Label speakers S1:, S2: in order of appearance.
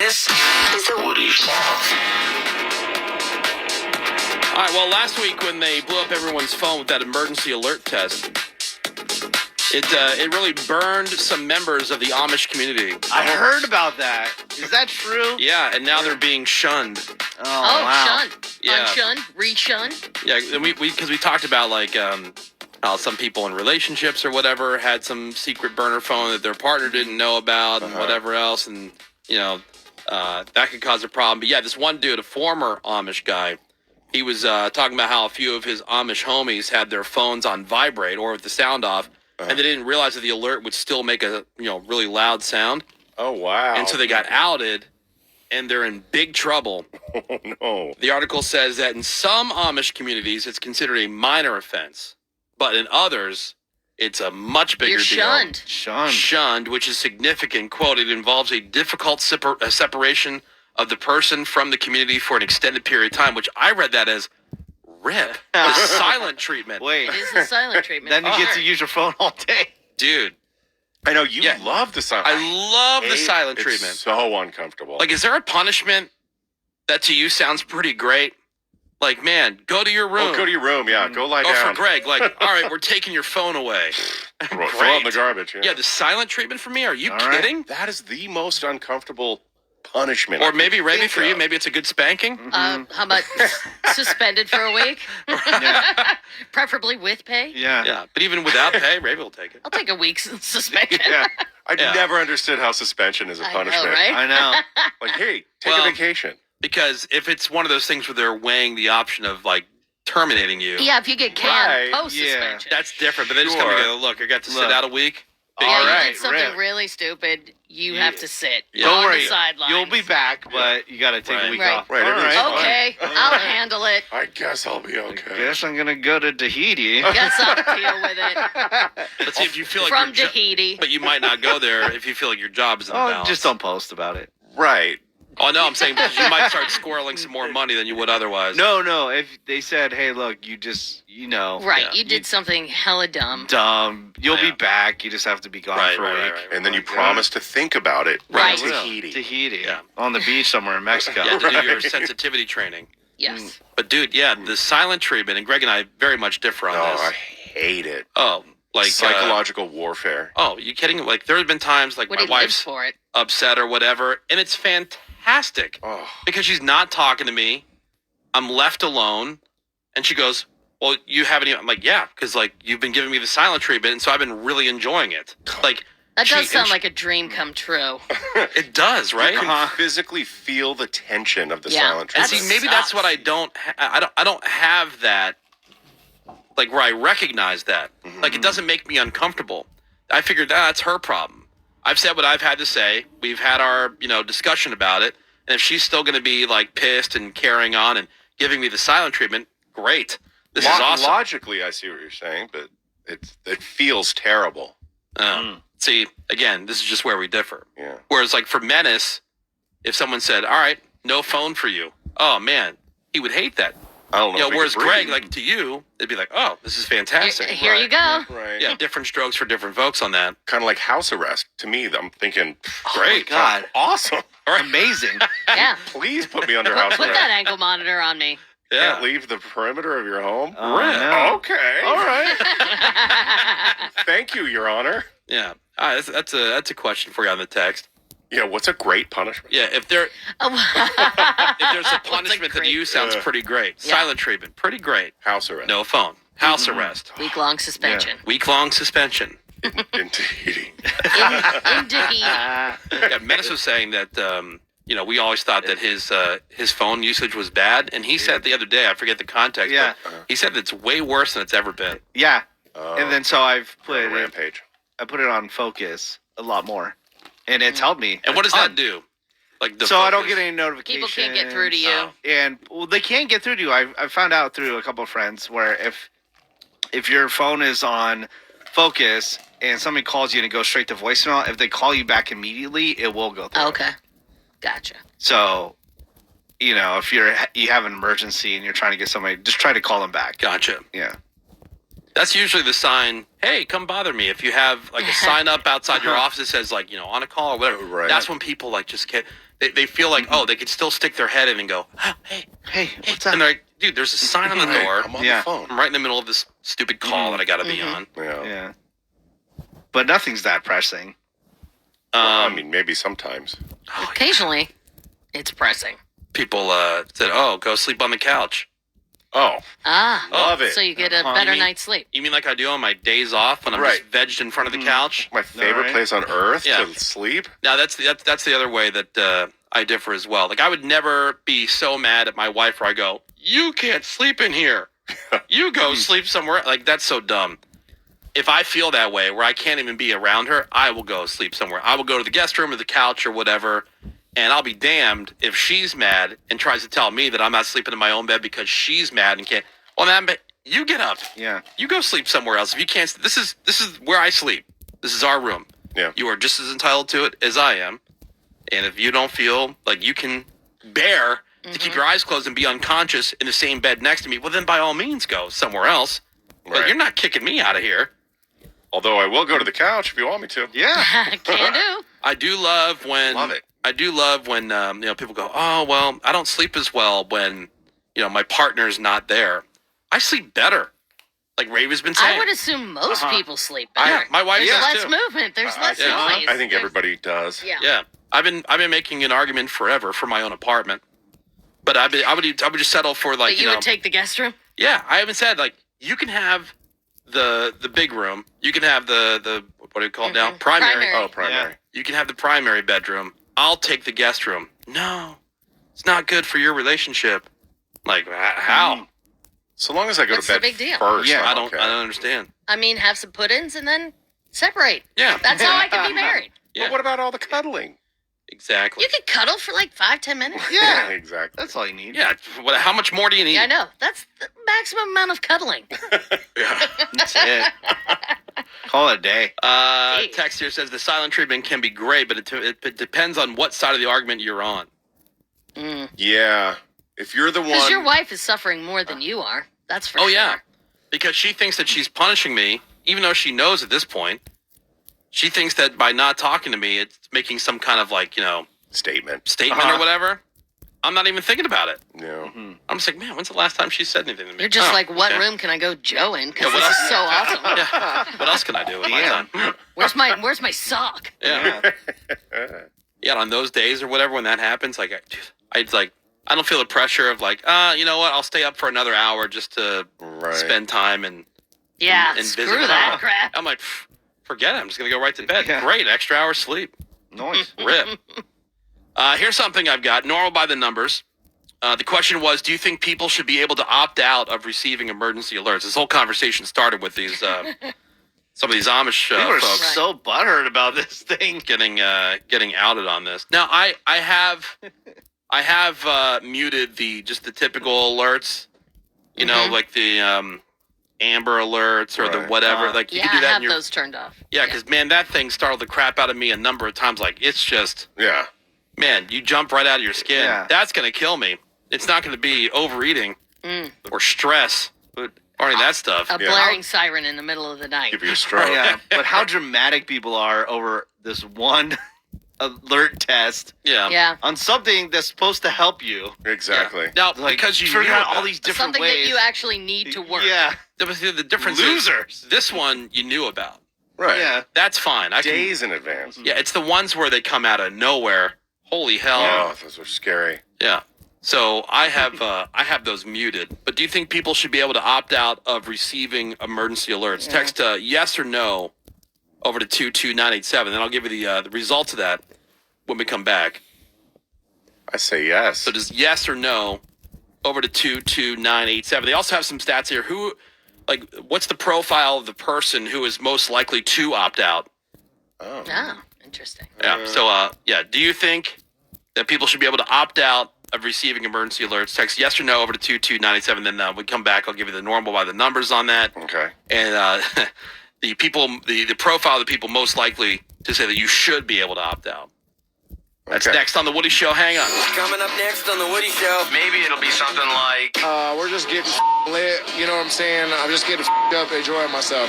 S1: This is the Woody Show.
S2: All right, well, last week when they blew up everyone's phone with that emergency alert test, it really burned some members of the Amish community.
S3: I heard about that. Is that true?
S2: Yeah, and now they're being shunned.
S4: Oh,
S3: wow.
S4: shunned.
S2: Yeah.
S4: Unshunned. Reshunned.
S2: Yeah, and because we talked about like how some people in relationships or whatever had some secret burner phone that their partner didn't know about and whatever else, and that could cause a problem. But yeah, this one dude, a former Amish guy, he was talking about how a few of his Amish homies had their phones on vibrate or with the sound off, and they didn't realize that the alert would still make a really loud sound.
S5: Oh, wow.
S2: And so they got outed, and they're in big trouble.
S5: Oh, no.
S2: The article says that in some Amish communities, it's considered a minor offense, but in others, it's a much bigger
S4: You're
S2: deal.
S4: shunned.
S2: Shunned, which is significant. Quote, it involves a difficult separation of the person from the community for an extended period of time, which I read that as RIP. The silent treatment.
S3: Wait.
S4: It is a silent treatment.
S3: Then you get to use your phone all day.
S2: Dude,
S5: I know you love the silent.
S2: I love the silent
S5: it's
S2: treatment.
S5: So uncomfortable.
S2: Like, is there a punishment that to you sounds pretty great? Like, man, go to your room.
S5: go to your room. Yeah, go lie
S2: Or
S5: down.
S2: for Greg, like, all right, we're taking your phone away.
S5: Throw it in the garbage.
S2: Yeah, the silent treatment for me? Are you
S3: All right.
S2: kidding?
S5: That is the most uncomfortable punishment.
S2: Or
S5: I
S2: maybe,
S5: can
S2: Ravi,
S5: think
S2: for you,
S5: of.
S2: maybe it's a good spanking?
S4: How about suspended for a week? Preferably with pay.
S3: Yeah.
S2: Yeah, but even without pay, Ravi will take it.
S4: I'll take a week's suspension.
S3: Yeah.
S5: I
S2: Yeah.
S5: never understood how suspension is a
S4: I know,
S5: punishment.
S4: right?
S3: I know.
S5: Like, hey, take
S2: Well,
S5: a vacation.
S2: Because if it's one of those things where they're weighing the option of, like, terminating you,
S4: Yeah, if you get canned
S5: Right,
S4: post-suspension.
S2: that's different. But they just come
S5: Sure.
S2: and go, look, you got to sit
S3: Look.
S2: out a week.
S4: Yeah,
S3: All
S4: you
S3: right,
S4: did something
S3: Rick.
S4: really stupid. You have to sit
S2: Yeah.
S3: Don't
S4: on
S3: worry.
S4: the sidelines.
S3: You'll be back, but you got to take
S2: Right.
S3: a week
S4: Right.
S3: off.
S5: Right,
S3: All
S5: everything's
S3: right.
S5: fine.
S4: Okay, I'll handle it.
S5: I guess I'll be okay.
S3: Guess I'm going to go to Tahiti.
S4: Guess I'll deal with it.
S2: Let's see if you feel like
S4: From
S2: your
S4: Tahiti.
S2: but you might not go there if you feel like your job is in
S3: Oh,
S2: balance.
S3: just don't post about it.
S5: Right.
S2: Oh, no, I'm saying because you might start squirreling some more money than you would otherwise.
S3: No. If they said, hey, look, you just,
S4: Right,
S2: Yeah.
S4: you did something hella dumb.
S3: dumb. You'll
S2: Yeah.
S3: be back. You just have to be gone
S2: Right,
S3: for a
S2: right,
S3: week.
S2: right, right.
S5: And then you
S3: Like,
S5: promise to think about it.
S4: Right.
S5: When
S3: yeah.
S5: Tahiti.
S3: Tahiti.
S2: Yeah.
S3: On the beach somewhere in Mexico.
S2: You had to do your
S5: Right.
S2: sensitivity training.
S4: Yes.
S2: But, dude, yeah, the silent treatment, and Greg and I very much differ on
S5: No,
S2: this.
S5: I hate it.
S2: Oh, like
S5: Psychological warfare.
S2: oh, you kidding? Like, there have been times like
S4: What
S2: my
S4: he lives
S2: wife's
S4: for it.
S2: upset or whatever, and it's fantastic
S5: Oh.
S2: because she's not talking to me. I'm left alone, and she goes, "Well, you haven't even." I'm like, "Yeah, because like you've been giving me the silent treatment, and so I've been really enjoying it." Like
S4: That
S2: she-
S4: does
S2: and
S4: sound
S2: she-
S4: like a dream come true.
S2: it does, right?
S5: You can
S3: Uh-huh.
S5: physically feel the tension of the
S4: Yeah.
S5: silent
S2: And
S5: treatment.
S2: see, maybe that's
S4: sucks.
S2: what I don't. I don't have that. Like where I recognize that. Like it doesn't make me uncomfortable. I figured that's her problem. I've said what I've had to say. We've had our discussion about it. And if she's still going to be like pissed and carrying on and giving me the silent treatment, great. This is awesome.
S5: Logically, I see what you're saying, but it feels terrible.
S2: See, again, this is just where we differ.
S5: Yeah.
S2: Whereas, like for Menace, if someone said, "All right, no phone for you," oh man, he would hate that.
S5: I don't know. if we
S2: Whereas
S5: can
S2: Greg,
S5: breathe.
S2: like to you, it'd be like, "Oh, this is fantastic."
S4: Here you go.
S5: Right.
S2: Yeah, different strokes for different folks on that.
S5: Kind of like house arrest. To me, I'm thinking, great,
S3: God.
S5: awesome.
S3: Amazing.
S4: Yeah.
S5: Please put me under
S4: Put
S5: house
S4: that
S5: arrest.
S4: ankle monitor on me.
S2: Yeah.
S5: Can't leave the perimeter of your home.
S3: Oh, no.
S5: Okay. All right. Thank you, Your Honor.
S2: Yeah. That's a question for you on the text.
S5: Yeah. What's a great punishment?
S2: Yeah, if there's a
S4: What's
S2: punishment that
S4: great-
S2: you sounds pretty great.
S4: Yeah.
S2: Silent treatment, pretty great.
S5: House arrest.
S2: No phone. House arrest.
S4: Week-long suspension.
S2: Week-long suspension.
S5: In Tahiti.
S4: In Tahiti.
S2: Yeah, Menace was saying that we always thought that his phone usage was bad, and he said the other day, I forget the context,
S3: Yeah.
S2: but he said that it's way worse than it's ever been.
S3: Yeah.
S5: Oh,
S3: And then so I've put
S5: a
S3: it,
S5: rampage.
S3: I put it on focus a lot more. And it's helped me.
S2: And what does that do? Like the
S3: So I don't
S2: focus?
S3: get any notifications.
S4: People can't get through to you.
S2: Oh.
S3: And well, they can't get through to you. I found out through a couple of friends where if your phone is on focus and somebody calls you and it goes straight to voicemail, if they call you back immediately, it will go through.
S4: Okay. Gotcha.
S3: So, if you have an emergency and you're trying to get somebody, just try to call them back.
S2: Gotcha.
S3: Yeah.
S2: That's usually the sign, hey, come bother me. If you have like a sign up outside your office that says like, on a call or whatever,
S5: Right.
S2: that's when people like just get, they feel like, oh, they could still stick their head in and go, oh,
S3: Hey, what's up?
S2: and they're like, dude, there's a sign on the door.
S5: I'm on
S3: Yeah.
S5: the phone.
S2: I'm right in the middle of this stupid call that I got to be on.
S5: Yeah.
S3: Yeah. But nothing's that pressing.
S5: I mean, maybe sometimes.
S4: Occasionally, it's pressing.
S2: People said, oh, go sleep on the couch.
S5: Oh,
S4: Ah,
S5: Love it.
S4: So you get a
S3: Uh-huh.
S4: better
S2: You mean-
S4: night's sleep.
S2: You mean like I do on my days off when I'm
S5: Right.
S2: just vegged in front of the couch?
S5: my favorite
S3: right.
S5: place on earth
S2: Yeah.
S5: to sleep.
S2: Now that's the other way that I differ as well. Like I would never be so mad at my wife where I go, you can't sleep in here. You go sleep somewhere. Like that's so dumb. If I feel that way where I can't even be around her, I will go sleep somewhere. I will go to the guest room or the couch or whatever, and I'll be damned if she's mad and tries to tell me that I'm not sleeping in my own bed because she's mad and can't. Well, then you get up.
S3: Yeah.
S2: You go sleep somewhere else. If you can't, this is where I sleep. This is our room.
S5: Yeah.
S2: You are just as entitled to it as I am. And if you don't feel like you can bear to keep your eyes closed and be unconscious in the same bed next to me, well, then by all means go somewhere else. But
S5: Right.
S2: you're not kicking me out of here.
S5: Although I will go to the couch if you want me to.
S3: Yeah.
S4: Can do.
S2: I do love when
S5: Love it.
S2: I do love when people go, oh well, I don't sleep as well when my partner's not there. I sleep better, like Rave been saying.
S4: I would assume most people sleep
S2: Yeah,
S4: better.
S2: my wife
S4: There's
S2: does
S4: less
S2: too.
S4: movement. There's less
S2: yeah.
S4: noise.
S5: I think
S4: There's-
S5: everybody does.
S4: Yeah.
S2: Yeah, I've been making an argument forever for my own apartment, but I would just settle for like
S4: But you would take the guest room?
S2: yeah. I haven't said like you can have the big room, you can have the what do you call it now? Primary.
S4: Primary.
S5: Oh, primary.
S2: You can have the primary bedroom. I'll take the guest room. No, it's not good for your relationship. Like how?
S5: So long as I go
S4: What's
S5: to
S4: the
S5: bed
S4: big deal?
S5: first.
S3: Yeah.
S2: I
S5: I'm
S2: don't
S5: okay.
S2: I don't understand.
S4: I mean, have some put-ins and then separate.
S2: Yeah,
S4: That's how I can be married.
S2: yeah,
S5: But what about all the cuddling?
S2: exactly.
S4: You could cuddle for like 5-10 minutes.
S3: Yeah.
S5: exactly.
S3: That's all you need.
S2: Yeah, how much more do you need?
S4: Yeah, I know. That's the maximum amount of cuddling.
S2: Yeah.
S3: That's it. Call it a day.
S2: Text here says the silent treatment can be great, but it depends on what side of the argument you're on.
S5: Yeah. If you're the
S4: Because
S5: one.
S4: your wife is suffering more than you are. That's for
S2: Oh
S4: sure.
S2: yeah, because she thinks that she's punishing me, even though she knows at this point. She thinks that by not talking to me, it's making some kind of like
S5: Statement.
S2: statement or whatever. I'm not even thinking about it.
S5: No.
S2: I'm just like, man, when's the last time she said anything to me?
S4: You're just
S2: Oh,
S4: like, what
S2: okay.
S4: room can I go Joe in? Because
S2: Yeah, what
S4: this
S2: else-
S4: is so awesome.
S2: Yeah. What else can I do with my
S3: Damn.
S2: time?
S4: Where's my sock?
S2: Yeah. Yeah, on those days or whatever, when that happens, like, I don't feel the pressure of like, you know what, I'll stay up for another hour just to
S5: Right.
S2: spend time and
S4: Yeah,
S2: and
S4: screw
S2: visit with
S4: that
S2: her.
S4: crap.
S2: I'm like, forget it. I'm just gonna go right to bed.
S3: Yeah.
S2: Great, extra hour sleep.
S3: Noise.
S2: Rip. Here's something I've got. Normal by the numbers. The question was, do you think people should be able to opt out of receiving emergency alerts? This whole conversation started with these some of these Amish
S3: People are
S2: folks
S3: so butthurt about this thing.
S2: getting outed on this. Now I have muted the typical alerts, like the Amber alerts or the
S5: Right.
S2: whatever. Like you
S4: Yeah,
S2: can do
S4: I
S2: that
S4: have
S2: in your
S4: those turned off.
S2: yeah, because man, that thing startled the crap out of me a number of times. Like it's just
S5: Yeah.
S2: man, you jump right out of your skin.
S3: Yeah.
S2: That's gonna kill me. It's not gonna be overeating or stress or any of that stuff.
S4: A
S5: Yeah.
S4: blaring siren in the middle of the night.
S5: Give you a stroke.
S3: Yeah. But how dramatic people are over this one alert test
S2: Yeah.
S4: Yeah.
S3: on something that's supposed to help you.
S5: Exactly.
S2: Now,
S3: Like,
S2: because you
S3: figure
S2: knew
S3: out
S2: about
S3: all these different
S4: Something
S3: ways.
S4: that you actually need to work.
S3: Yeah.
S2: the difference
S3: Losers.
S2: is this one you knew about.
S5: Right.
S3: Yeah.
S2: That's fine. I can,
S5: Days in advance.
S2: yeah, it's the ones where they come out of nowhere. Holy hell.
S5: Oh, those are scary.
S2: Yeah. So I have those muted. But do you think people should be able to opt out of receiving emergency alerts? Text yes or no over to 22987. Then I'll give you the results of that when we come back.
S5: I say yes.
S2: So just yes or no over to 22987. They also have some stats here. What's the profile of the person who is most likely to opt out?
S5: Oh.
S4: Oh, interesting.
S2: Yeah. So do you think that people should be able to opt out of receiving emergency alerts? Text yes or no over to 22987. Then we come back. I'll give you the normal by the numbers on that.
S5: Okay.
S2: And the profile of the people most likely to say that you should be able to opt out. That's
S5: Okay.
S2: next on The Woody Show. Hang on.
S1: Coming up next on The Woody Show. Maybe it'll be something like.
S6: We're just getting lit, you know what I'm saying? I'm just getting up, enjoying myself.